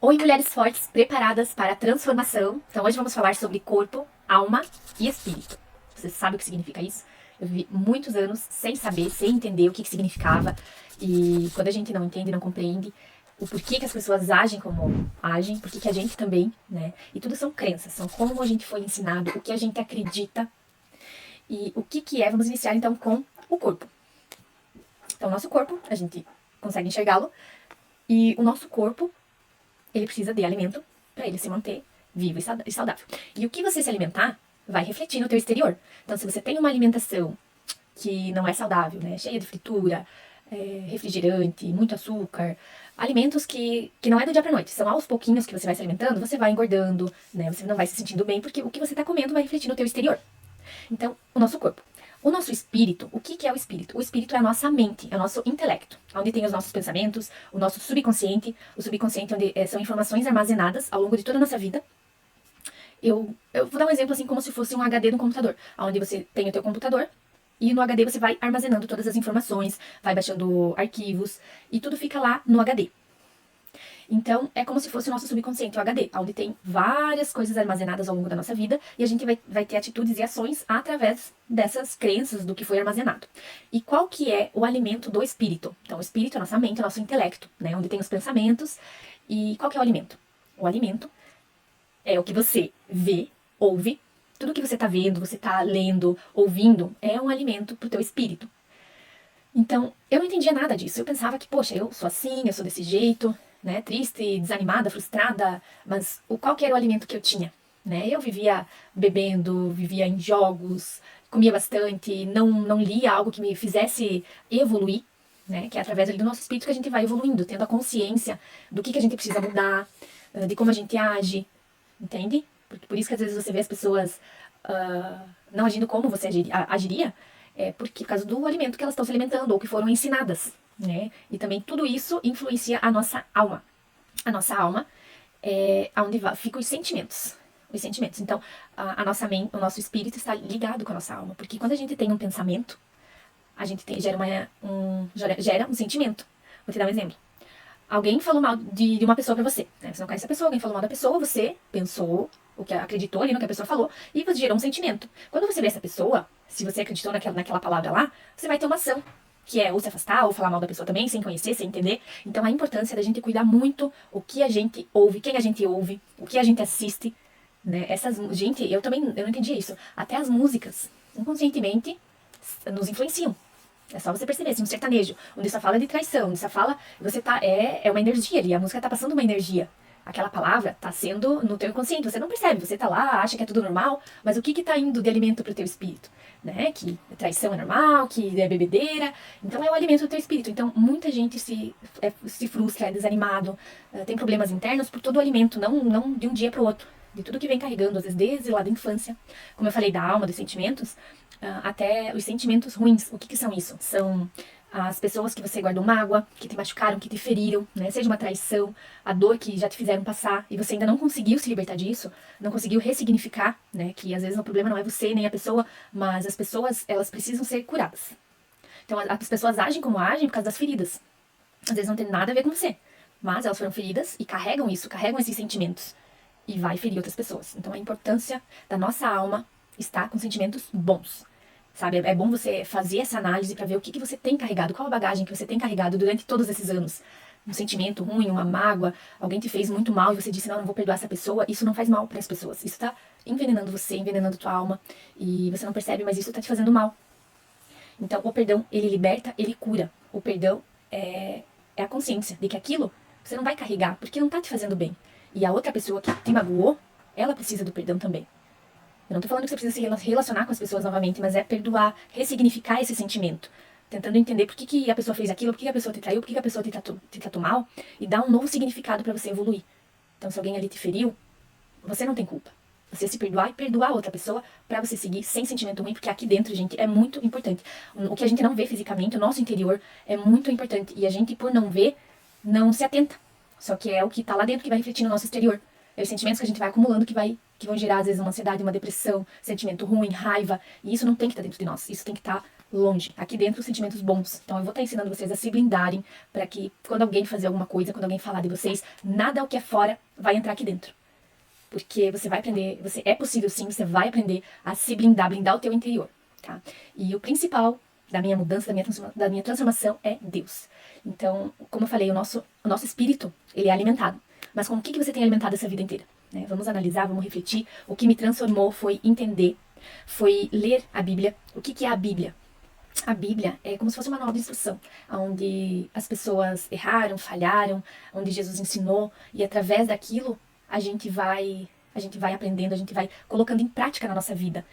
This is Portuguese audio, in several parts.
Oi, mulheres fortes preparadas para a transformação. Então hoje vamos falar sobre corpo, alma e espírito. Você sabe o que significa isso? Eu vivi muitos anos sem saber, sem entender o que significava. E quando a gente não entende, não compreende o porquê que as pessoas agem como agem, porquê que a gente também, né? E tudo são crenças, são como a gente foi ensinado, o que a gente acredita e o que é. Vamos iniciar então com o corpo. Então, o nosso corpo, a gente consegue enxergá-lo e o nosso corpo ele precisa de alimento para ele se manter vivo e saudável. E o que você se alimentar vai refletir no teu exterior. Então, se você tem uma alimentação que não é saudável, né, cheia de fritura, refrigerante, muito açúcar, alimentos que não é do dia para noite, são aos pouquinhos que você vai se alimentando, você vai engordando, né, você não vai se sentindo bem, porque o que você está comendo vai refletir no teu exterior. Então, o nosso corpo. O nosso espírito, o que é o espírito? O espírito é a nossa mente, é o nosso intelecto, onde tem os nossos pensamentos, o nosso subconsciente, o subconsciente onde são informações armazenadas ao longo de toda a nossa vida. Eu vou dar um exemplo assim como se fosse um HD no computador, onde você tem o teu computador e no HD você vai armazenando todas as informações, vai baixando arquivos e tudo fica lá no HD. Então, é como se fosse o nosso subconsciente, o HD, onde tem várias coisas armazenadas ao longo da nossa vida e a gente vai ter atitudes e ações através dessas crenças do que foi armazenado. E qual que é o alimento do espírito? Então, o espírito é a nossa mente, é o nosso intelecto, né? Onde tem os pensamentos. E qual que é o alimento? O alimento é o que você vê, ouve, tudo que você está vendo, você está lendo, ouvindo, é um alimento para o teu espírito. Então, eu não entendia nada disso. Eu pensava que, poxa, eu sou assim, eu sou desse jeito, né? Triste, desanimada, frustrada. Mas qual que era o alimento que eu tinha? Né? Eu vivia bebendo, vivia em jogos, comia bastante, não lia algo que me fizesse evoluir, né? Que é através do nosso espírito que a gente vai evoluindo, tendo a consciência do que a gente precisa mudar, de como a gente age, entende? Por isso que às vezes você vê as pessoas não agindo como você agiria, por causa do alimento que elas estão se alimentando ou que foram ensinadas, né? E também tudo isso influencia a nossa alma. A nossa alma é onde ficam os sentimentos. Os sentimentos. Então, a nossa mente, o nosso espírito está ligado com a nossa alma. Porque quando a gente tem um pensamento, a gente gera um sentimento. Vou te dar um exemplo. Alguém falou mal de uma pessoa pra você, né? Você não conhece a pessoa, alguém falou mal da pessoa, você pensou o que acreditou ali no que a pessoa falou e você gerou um sentimento. Quando você vê essa pessoa, se você acreditou naquela palavra lá, você vai ter uma ação, que é ou se afastar ou falar mal da pessoa também, sem conhecer, sem entender. Então a importância da gente cuidar muito o que a gente ouve, quem a gente ouve, o que a gente assiste, né? Gente, eu não entendia isso. Até as músicas, inconscientemente, nos influenciam. É só você perceber, assim, um sertanejo, onde só fala de traição, onde só fala, você tá, é uma energia ali, a música tá passando uma energia. Aquela palavra tá sendo no teu inconsciente, você não percebe, você tá lá, acha que é tudo normal, mas o que tá indo de alimento pro teu espírito? Né? Que traição é normal, que é bebedeira, então é o alimento do teu espírito. Então muita gente se frustra, é desanimado, tem problemas internos por todo o alimento, não de um dia pro outro, de tudo que vem carregando, às vezes desde lá da infância, como eu falei da alma, dos sentimentos, até os sentimentos ruins. O que são isso? São as pessoas que você guardou mágoa, que te machucaram, que te feriram, né? Seja uma traição, a dor que já te fizeram passar e você ainda não conseguiu se libertar disso, não conseguiu ressignificar, né? Que às vezes o problema não é você nem a pessoa, mas as pessoas, elas precisam ser curadas. Então as pessoas agem como agem por causa das feridas. Às vezes não tem nada a ver com você, mas elas foram feridas e carregam isso, carregam esses sentimentos e vai ferir outras pessoas. Então a importância da nossa alma está com sentimentos bons. Sabe, é bom você fazer essa análise para ver o que você tem carregado, qual a bagagem que você tem carregado durante todos esses anos. Um sentimento ruim, uma mágoa, alguém te fez muito mal e você disse, não vou perdoar essa pessoa. Isso não faz mal para as pessoas. Isso está envenenando você, envenenando tua alma. E você não percebe, mas isso está te fazendo mal. Então, o perdão, ele liberta, ele cura. O perdão é a consciência de que aquilo você não vai carregar, porque não está te fazendo bem. E a outra pessoa que te magoou, ela precisa do perdão também. Eu não tô falando que você precisa se relacionar com as pessoas novamente, mas é perdoar, ressignificar esse sentimento. Tentando entender por que a pessoa fez aquilo, por que a pessoa te traiu, por que a pessoa te tratou mal, e dar um novo significado para você evoluir. Então, se alguém ali te feriu, você não tem culpa. Você se perdoar e perdoar a outra pessoa para você seguir sem sentimento ruim, porque aqui dentro, gente, é muito importante. O que a gente não vê fisicamente, o nosso interior, é muito importante. E a gente, por não ver, não se atenta. Só que é o que tá lá dentro que vai refletir no nosso exterior. É os sentimentos que a gente vai acumulando que vão gerar, às vezes, uma ansiedade, uma depressão, sentimento ruim, raiva. E isso não tem que estar dentro de nós. Isso tem que estar longe. Aqui dentro, os sentimentos bons. Então, eu vou estar ensinando vocês a se blindarem para que, quando alguém fazer alguma coisa, quando alguém falar de vocês, nada o que é fora vai entrar aqui dentro. Porque você vai aprender, é possível sim, você vai aprender a se blindar, blindar o teu interior, tá? E o principal da minha mudança, da minha transformação é Deus. Então, como eu falei, o nosso espírito, ele é alimentado. Mas com o que você tem alimentado essa vida inteira? Né? Vamos analisar, vamos refletir. O que me transformou foi entender, foi ler a Bíblia. O que é a Bíblia? A Bíblia é como se fosse uma nova instrução, onde as pessoas erraram, falharam, onde Jesus ensinou, e através daquilo a gente vai aprendendo, a gente vai colocando em prática na nossa vida.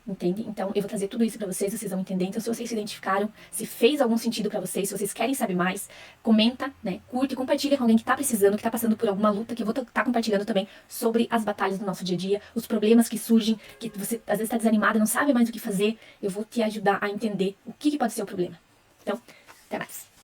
Entende? Então, eu vou trazer tudo isso pra vocês vão entender. Então, se vocês se identificaram, se fez algum sentido pra vocês, se vocês querem saber mais, comenta, né? Curte, compartilha com alguém que tá precisando, que tá passando por alguma luta, que eu vou estar compartilhando também sobre as batalhas do nosso dia a dia, os problemas que surgem, que você às vezes tá desanimada, não sabe mais o que fazer. Eu vou te ajudar a entender o que pode ser o problema. Então, até mais.